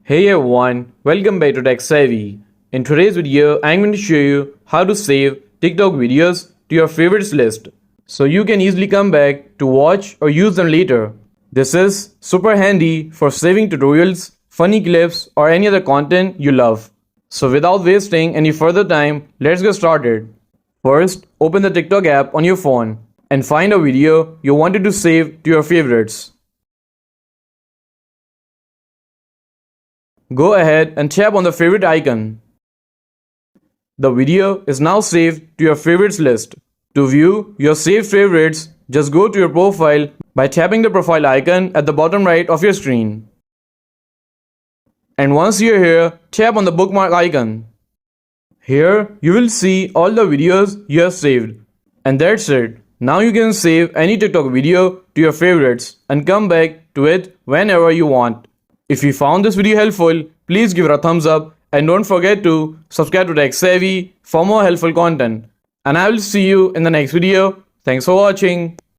Hey everyone, welcome back to Tech Savvy. In today's video, I'm going to show you how to save TikTok videos to your favorites list so you can easily come back to watch or use them later. This is super handy for saving tutorials, funny clips, or any other content you love. So without wasting any further time, let's get started. First, open the TikTok app on your phone and find a video you wanted to save to your favorites. Go ahead and tap on the favorite icon. The video is now saved to your favorites list. To view your saved favorites, just go to your profile by tapping the profile icon at the bottom right of your screen. And once you're here, tap on the bookmark icon. Here, you will see all the videos you have saved. And that's it. Now you can save any TikTok video to your favorites and come back to it whenever you want. If you found this video helpful, please give it a thumbs up and don't forget to subscribe to Tech Savvy for more helpful content. And I will see you in the next video. Thanks for watching.